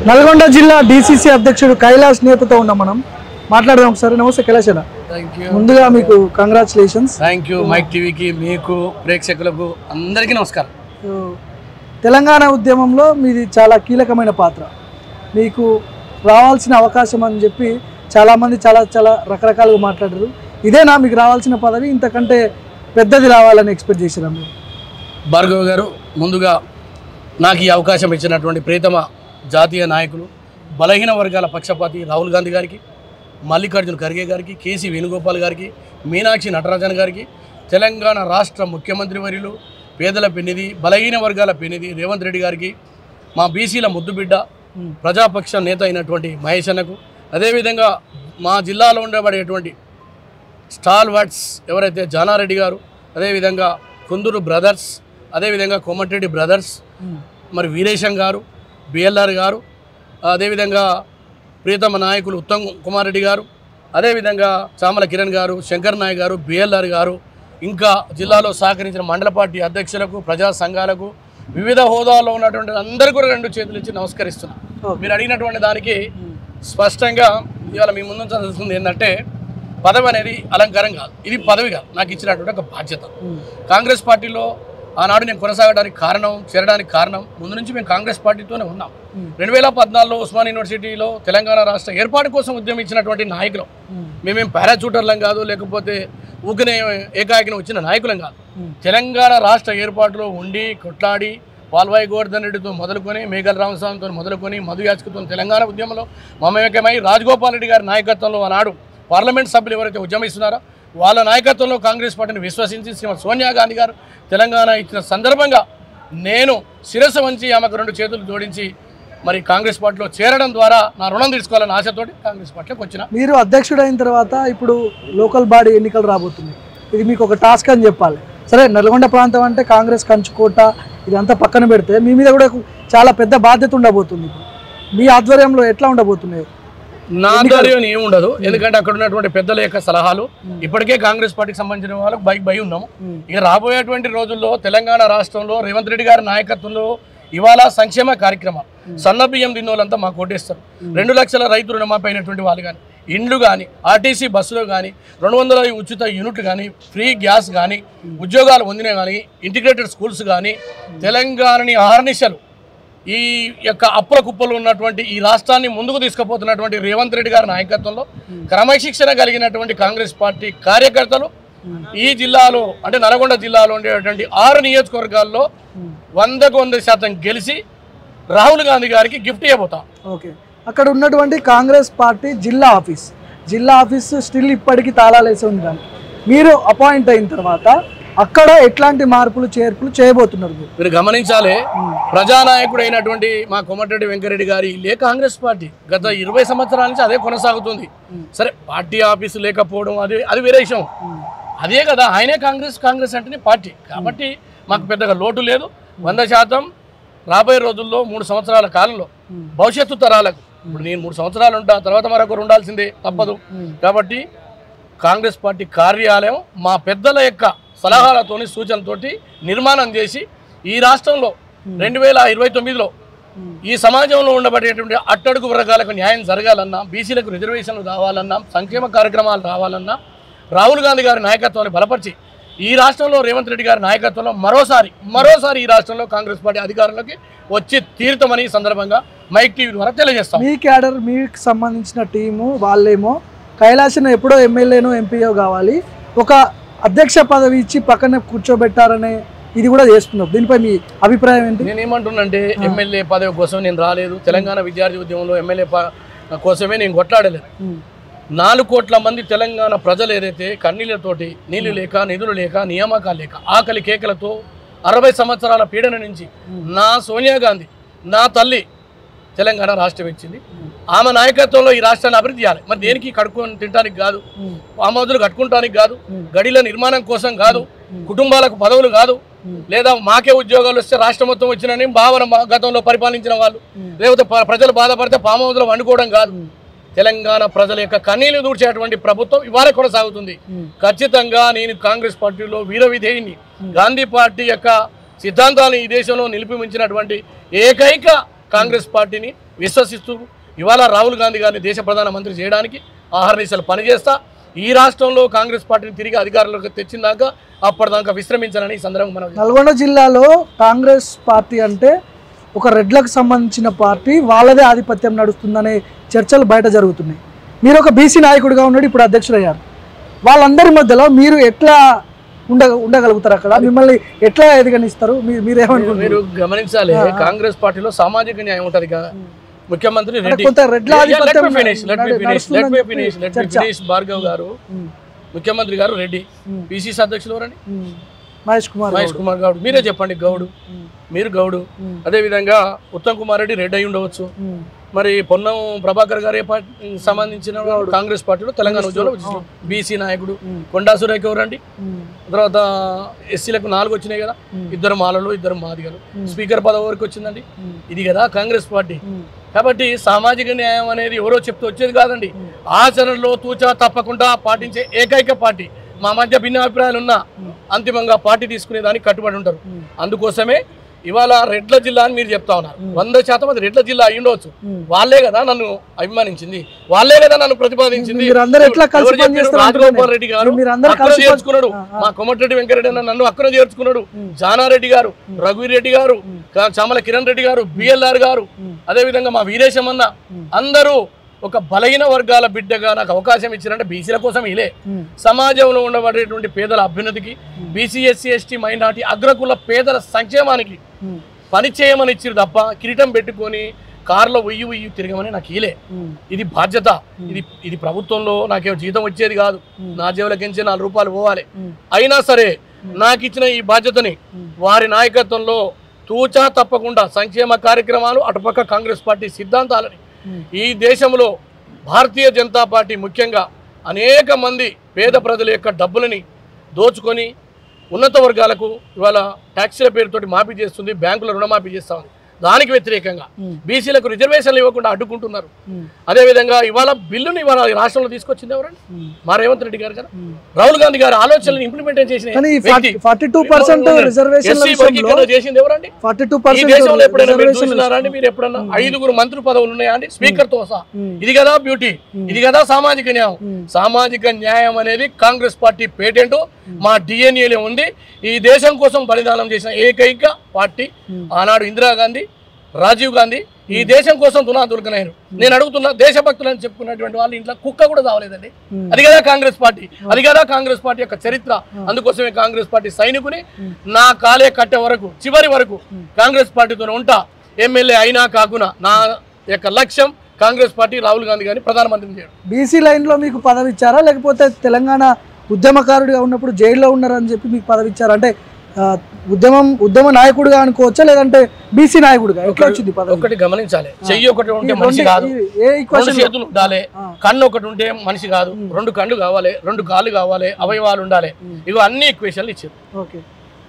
నల్గొండ జిల్లా డీసీసీ అధ్యక్షుడు కైలాష్ నేతతో ఉన్నాం మనం మాట్లాడదాం ఒకసారి. నమస్తే కైలాష్ అన్న. ముందుగా మీకు కంగ్రాచులేషన్స్. థ్యాంక్ యూ మైక్ టీవీకి, మీకు ప్రేక్షకులకు అందరికీ నమస్కారం. తెలంగాణ ఉద్యమంలో మీది చాలా కీలకమైన పాత్ర. మీకు రావాల్సిన అవకాశం అని చెప్పి చాలామంది చాలా రకరకాలుగా మాట్లాడారు. ఇదేనా మీకు రావాల్సిన పదవి, ఇంతకంటే పెద్దది రావాలని ఎక్స్పెక్ట్ చేసినాం మీరు? భార్గవ్ గారు, ముందుగా నాకు ఈ అవకాశం ఇచ్చినటువంటి ప్రియతమ జాతీయ నాయకులు, బలహీన వర్గాల పక్షపాతి రాహుల్ గాంధీ గారికి, మల్లికార్జున ఖర్గే గారికి, కేసీ వేణుగోపాల్ గారికి, మీనాక్షి నటరాజన్ గారికి, తెలంగాణ రాష్ట్ర ముఖ్యమంత్రి వర్యులు, పేదల పెన్నిధి, బలహీన వర్గాల పెన్నిధి రేవంత్ రెడ్డి గారికి, మా బీసీల ముద్దుబిడ్డ ప్రజాపక్ష నేత అయినటువంటి మహేష్ అన్నకు, అదేవిధంగా మా జిల్లాలో ఉండబడేటువంటి స్టాల్ వర్డ్స్ ఎవరైతే జానారెడ్డి గారు, అదేవిధంగా కుందూరు బ్రదర్స్, అదేవిధంగా కోమటిరెడ్డి బ్రదర్స్, మరి వీరేశం గారు, బిఎల్ఆర్ గారు, అదేవిధంగా ప్రియతమ నాయకులు ఉత్తమ్ కుమార్ రెడ్డి గారు, అదేవిధంగా చామల కిరణ్ గారు, శంకర్ నాయక్ గారు, బిఎల్ఆర్ గారు, ఇంకా జిల్లాలో సహకరించిన మండల పార్టీ అధ్యక్షులకు, ప్రజా సంఘాలకు, వివిధ హోదాల్లో ఉన్నటువంటి అందరికీ కూడా రెండు చేతులు ఇచ్చి నమస్కరిస్తున్నాను. మీరు అడిగినటువంటి దానికి స్పష్టంగా ఇవాళ మీ ముందు చదువుతుంది ఏంటంటే, పదవి అనేది అలంకారం కాదు, ఇది పదవి కాదు, నాకు ఇచ్చినటువంటి ఒక బాధ్యత. కాంగ్రెస్ పార్టీలో ఆనాడు నేను కొనసాగడానికి కారణం, చేరడానికి కారణం, ముందు నుంచి మేము కాంగ్రెస్ పార్టీతోనే ఉన్నాం. 2014లో ఉస్మాన్ యూనివర్సిటీలో తెలంగాణ రాష్ట్ర ఏర్పాటు కోసం ఉద్యమించినటువంటి నాయకులు మేమేం పారాచూటర్లం కాదు, లేకపోతే ఊకనే ఏకాకిన వచ్చిన నాయకులం కాదు. తెలంగాణ రాష్ట్ర ఏర్పాటులో ఉండి కొట్లాడి పాల్వాయి గోవర్ధన్ రెడ్డితో మొదలుకొని, మేఘల రామస్వామితో మొదలుకొని, మధు యాచకుతో తెలంగాణ ఉద్యమంలో మమేకమై రాజగోపాల్ రెడ్డి గారి నాయకత్వంలో ఆనాడు పార్లమెంట్ సభ్యులు ఎవరైతే ఉద్యమిస్తున్నారో వాళ్ళ నాయకత్వంలో కాంగ్రెస్ పార్టీని విశ్వసించి శ్రీమతి సోనియా గాంధీ గారు తెలంగాణ ఇచ్చిన సందర్భంగా నేను శిరస్సు వంచి ఆమెకు రెండు చేతులు జోడించి మరి కాంగ్రెస్ పార్టీలో చేరడం ద్వారా నా రుణం తీసుకోవాలని ఆశతోటి కాంగ్రెస్ పార్టీలోకి వచ్చిన. మీరు అధ్యక్షుడు అయిన తర్వాత ఇప్పుడు లోకల్ బాడీ ఎన్నికలు రాబోతుంది. ఇది మీకు ఒక టాస్క్ అని చెప్పాలి. సరే, నల్గొండ ప్రాంతం అంటే కాంగ్రెస్ కంచుకోట, ఇదంతా పక్కన పెడితే మీ మీద కూడా చాలా పెద్ద బాధ్యత ఉండబోతుంది. మీ ఆధ్వర్యంలో ఎట్లా ఉండబోతున్నాయి? నా ఆధ్వర్యం ఏముండదు, ఎందుకంటే అక్కడ ఉన్నటువంటి పెద్దల యొక్క సలహాలు, ఇప్పటికే కాంగ్రెస్ పార్టీకి సంబంధించిన వాళ్ళకు భయ ఉన్నాము. ఇక రాబోయేటువంటి రోజుల్లో తెలంగాణ రాష్ట్రంలో రేవంత్ రెడ్డి గారి నాయకత్వంలో ఇవాళ సంక్షేమ కార్యక్రమాలు, సన్న బియ్యం తిన్నోళ్ళంతా మాకు ఓటేస్తారు. 2 లక్షల రైతు రుణమాఫీ అయినటువంటి వాళ్ళు కానీ, ఇండ్లు కానీ, ఆర్టీసీ బస్సులు కానీ, 200 ఉచిత యూనిట్లు కానీ, ఫ్రీ గ్యాస్ కానీ, ఉద్యోగాలు పొందిన కానీ, ఇంటిగ్రేటెడ్ స్కూల్స్ కానీ, తెలంగాణని ఆహర్నిశలు ఈ యొక్క అప్పుల కుప్పలు ఉన్నటువంటి ఈ రాష్ట్రాన్ని ముందుకు తీసుకుపోతున్నటువంటి రేవంత్ రెడ్డి గారి నాయకత్వంలో క్రమశిక్షణ కలిగినటువంటి కాంగ్రెస్ పార్టీ కార్యకర్తలు ఈ జిల్లాలో అంటే నల్గొండ జిల్లాలో ఉండేటువంటి 6 నియోజకవర్గాల్లో 100% గెలిచి రాహుల్ గాంధీ గారికి గిఫ్ట్ ఇవ్వబోతాం. ఓకే, అక్కడ ఉన్నటువంటి కాంగ్రెస్ పార్టీ జిల్లా ఆఫీస్ స్టిల్ ఇప్పటికీ తాళాలు వేసి ఉంది. దానికి మీరు అపాయింట్ అయిన తర్వాత అక్కడ ఎట్లాంటి మార్పులు చేర్పులు చేయబోతున్నారు? మీరు గమనించాలి, ప్రజానాయకుడు అయినటువంటి మా కోమటిరెడ్డి వెంకరెడ్డి గారి ఇల్లే కాంగ్రెస్ పార్టీ గత 20 సంవత్సరాల నుంచి అదే కొనసాగుతుంది. సరే, పార్టీ ఆఫీసు లేకపోవడం అది వేరే విషయం, అదే కదా ఆయనే కాంగ్రెస్ అంటేనే పార్టీ. కాబట్టి మాకు పెద్దగా లోటు లేదు. 100% రాబోయే రోజుల్లో 3 సంవత్సరాల కాలంలో భవిష్యత్తు తరాలకు, ఇప్పుడు నేను 3 సంవత్సరాలు ఉంటా, తర్వాత మరొకరు ఉండాల్సిందే, తప్పదు. కాబట్టి కాంగ్రెస్ పార్టీ కార్యాలయం మా పెద్దల యొక్క సలహాలతోని సూచనతోటి నిర్మాణం చేసి ఈ రాష్ట్రంలో 2029లో ఈ సమాజంలో ఉండబడేటువంటి అట్టడుగు వర్గాలకు న్యాయం జరగాలన్నా, బీసీలకు రిజర్వేషన్లు రావాలన్నా, సంక్షేమ కార్యక్రమాలు రావాలన్నా రాహుల్ గాంధీ గారి నాయకత్వాన్ని బలపరిచి ఈ రాష్ట్రంలో రేవంత్ రెడ్డి గారి నాయకత్వంలో మరోసారి ఈ రాష్ట్రంలో కాంగ్రెస్ పార్టీ అధికారంలోకి వచ్చి తీరుతామని ఈ సందర్భంగా మైక్ టీవీ ద్వారా తెలియజేస్తాం. మీ క్యాడర్, మీకు సంబంధించిన టీము వాళ్ళేమో కైలాష్ను ఎప్పుడో ఎమ్మెల్యేనో ఎంపీఓ కావాలి, ఒక అధ్యక్ష పదవి ఇచ్చి పక్కన కూర్చోబెట్టారనే ఇది కూడా చేస్తున్నారు. దీనిపై మీ అభిప్రాయం ఏంటి? నేను ఏమంటున్నానంటే, ఎమ్మెల్యే పదవి కోసం నేను రాలేదు. తెలంగాణ విద్యార్థి ఉద్యమంలో ఎమ్మెల్యే కోసమే నేను కొట్లాడలేదు. 4 కోట్ల మంది తెలంగాణ ప్రజలు ఏదైతే కన్నీళ్లతోటి, నీళ్లు లేక, నిధులు లేక, నియామకాలు లేక, ఆకలి కేకలతో 60 సంవత్సరాల పీడన నుంచి నా సోనియా గాంధీ, నా తల్లి తెలంగాణ రాష్ట్రం ఇచ్చింది. ఆమె నాయకత్వంలో ఈ రాష్ట్రాన్ని అభివృద్ధి చేయాలి. మరి దేనికి కడుక్కొని తినడానికి కాదు, ఆమోదులు కట్టుకుంటానికి కాదు, గడిల నిర్మాణం కోసం కాదు, కుటుంబాలకు పదవులు కాదు, లేదా మాకే ఉద్యోగాలు వస్తే రాష్ట్రం మొత్తం వచ్చినని భావన గతంలో పరిపాలించిన వాళ్ళు, లేకపోతే ప్రజలు బాధపడితే పామోదులు వండుకోవడం కాదు. తెలంగాణ ప్రజల యొక్క కన్నీళ్లు దూర్చేటువంటి ప్రభుత్వం ఇవాళ కొనసాగుతుంది. ఖచ్చితంగా నేను కాంగ్రెస్ పార్టీలో వీర విధేయుని, గాంధీ పార్టీ యొక్క సిద్ధాంతాలను ఈ దేశంలో నిలిపి ఉంచినటువంటి ఏకైక కాంగ్రెస్ పార్టీని విశ్వసిస్తూ ఇవాళ రాహుల్ గాంధీ గారిని దేశ ప్రధానమంత్రి చేయడానికి ఆహర్నిశలు పనిచేస్తా ఈ రాష్ట్రంలో కాంగ్రెస్ పార్టీని తిరిగి అధికారంలోకి తెచ్చిందాక అప్పటిదాకా విశ్రమించాలని ఈ సందర్భంగా మనం నల్గొండ జిల్లాలో కాంగ్రెస్ పార్టీ అంటే ఒక రెడ్లకు సంబంధించిన పార్టీ, వాళ్ళదే ఆధిపత్యం నడుస్తుందనే చర్చలు బయట జరుగుతున్నాయి. మీరు ఒక బీసీ నాయకుడిగా ఉన్నాడు, ఇప్పుడు అధ్యక్షుడయ్యారు. వాళ్ళందరి మధ్యలో మీరు ఎట్లా ఉండగలుగుతారు? అక్కడ మిమ్మల్ని ఎట్లా ఎదిగనిస్తారు? మీరేమనుకుంటారు? మీరు గమనించాలి, కాంగ్రెస్ పార్టీలో సామాజిక న్యాయం ఉంటది కదా. ముఖ్యమంత్రి రెడ్డి భార్గవ్ గారు, ముఖ్యమంత్రి గారు రెడ్డి, పిసిసి అధ్యక్షులు ఎవరండి? మహేష్ కుమార్ గౌడ్. మీరే చెప్పండి, గౌడు, మీరు గౌడు. అదే విధంగా ఉత్తమ్ కుమార్ రెడ్డి రెడ్డి అయి ఉండవచ్చు. మరి పొన్నం ప్రభాకర్ గారు ఏ పార్టీ సంబంధించిన కాంగ్రెస్ పార్టీలో తెలంగాణ ఉద్యోగంలో బీసీ నాయకుడు. కొండా సురేఖ ఎవరండి? తర్వాత ఎస్సీలకు 4 వచ్చినాయి కదా, 2 మాలలు 2 మాదిగలు. స్పీకర్ పదవి వరకు వచ్చిందండి. ఇది కదా కాంగ్రెస్ పార్టీ. కాబట్టి సామాజిక న్యాయం అనేది ఎవరో చెప్తూ వచ్చేది కాదండి, ఆచరణలో తూచా తప్పకుండా పాటించే ఏకైక పార్టీ. మా మధ్య భిన్న అభిప్రాయాలు ఉన్నా అంతిమంగా పార్టీ తీసుకునే దానికి కట్టుబడి ఉంటారు. అందుకోసమే ఇవాళ రెడ్ల జిల్లా అని మీరు చెప్తా ఉన్నారు. 100% అది రెడ్ల జిల్లా అయి ఉండవచ్చు. వాళ్ళే కదా నన్ను అభిమానించింది, వాళ్ళే కదా నన్ను ప్రతిపాదించింది. రాజగోపాల్ రెడ్డి గారు అక్కడ చేర్చుకున్నాడు, మా కోమటిరెడ్డి వెంకరెడ్డి నన్ను అక్కడ చేర్చుకున్నాడు, జానారెడ్డి గారు, రఘువీరెడ్డి గారు, చామల కిరణ్ రెడ్డి గారు, బిఎల్ఆర్ గారు, అదేవిధంగా మా వీరేశం అన్న, అందరూ ఒక బలహీన వర్గాల బిడ్డగా నాకు అవకాశం ఇచ్చారంటే బీసీల కోసం ఇలే. సమాజంలో ఉండబడేటువంటి పేదల అభ్యున్నతికి, బీసీ ఎస్సీ ఎస్టీ మైనార్టీ అగ్రకుల పేదల సంక్షేమానికి పని చేయమని ఇచ్చారు తప్ప కిరీటం పెట్టుకొని కారులో ఉయ్యి తిరగమని నాకు ఇలే. ఇది బాధ్యత. ఇది ప్రభుత్వంలో నాకేమో జీతం వచ్చేది కాదు, నా జేబులకించి 4 రూపాయలు పోవాలి. అయినా సరే నాకు ఇచ్చిన ఈ బాధ్యతని వారి నాయకత్వంలో తూచా తప్పకుండా సంక్షేమ కార్యక్రమాలు, అటుపక్క కాంగ్రెస్ పార్టీ సిద్ధాంతాలని, ఈ దేశంలో భారతీయ జనతా పార్టీ ముఖ్యంగా అనేక మంది పేద ప్రజల యొక్క డబ్బులని దోచుకొని ఉన్నత వర్గాలకు ఇవాళ ట్యాక్సీల పేరుతోటి మాఫీ చేస్తుంది, బ్యాంకుల రుణమాఫీ చేస్తా ఉంది. దానికి వ్యతిరేకంగా బీసీలకు రిజర్వేషన్లు ఇవ్వకుండా అడ్డుకుంటున్నారు. అదేవిధంగా ఇవాళ బిల్లుని ఇవాళ రాష్ట్రంలో తీసుకొచ్చింది ఎవరండి? మా రేవంత్ రెడ్డి గారు కదా. రాహుల్ గాంధీ గారు ఆలోచనలు ఇంప్లిమెంట్ చేసిన చేసింది ఎవరండి? ఈ దేశంలో ఎప్పుడైనా మీరు చూసినారండి? మీరు ఎప్పుడన్నా 5 మంత్రి పదవులు ఉన్నాయా అండి, స్పీకర్ తో సహా? ఇది కదా బ్యూటీ, ఇది కదా సామాజిక న్యాయం. సామాజిక న్యాయం అనేది కాంగ్రెస్ పార్టీ పేటెంట్, మా డిఎన్ఏలో ఉంది. ఈ దేశం కోసం బలిదానం చేసిన ఏకైక పార్టీ ఆనాడు ఇందిరాగాంధీ, రాజీవ్ గాంధీ ఈ దేశం కోసం దునాదుర్గనయ్యారు. నేను అడుగుతున్నా, దేశభక్తులని చెప్పుకున్నటువంటి వాళ్ళు ఇంట్లో కుక్క కూడా తావలేదండి. అది కదా కాంగ్రెస్ పార్టీ, అది కదా కాంగ్రెస్ పార్టీ యొక్క చరిత్ర. అందుకోసమే కాంగ్రెస్ పార్టీ సైనికుని నా కాలే కట్టే వరకు, చివరి వరకు కాంగ్రెస్ పార్టీతోనే ఉంటా. ఎమ్మెల్యే అయినా కాకుండా నా యొక్క లక్ష్యం కాంగ్రెస్ పార్టీ, రాహుల్ గాంధీ గారిని ప్రధానమంత్రిని చేయడం. బీసీ లైన్లో మీకు పదవి ఇచ్చారా, లేకపోతే తెలంగాణ ఉద్యమకారుడిగా ఉన్నప్పుడు జైల్లో ఉన్నారని చెప్పి మీకు పదవి ఇచ్చారా? అంటే ఉద్యమ నాయకుడిగా అనుకోవచ్చా, లేదంటే బీసీ నాయకుడిగా ఎట్లా వచ్చింది పదవి? ఒకటి గమనించాలి, చెయ్యి ఒకటి ఉంటే మనిషి కాదు, 2 చేతులు ఉండాలి, కన్ను ఒకటి ఉంటే మనిషి కాదు, 2 కళ్ళు కావాలి, 2 కాళ్ళు కావాలి, అవయవాలు ఉండాలి. ఇవి అన్ని ఈక్వేషన్లు ఇచ్చారు. ఓకే,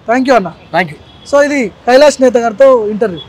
థ్యాంక్ యూ అన్న. Thank you. సో ఇది కైలాష్ నేత గారితో ఇంటర్వ్యూ.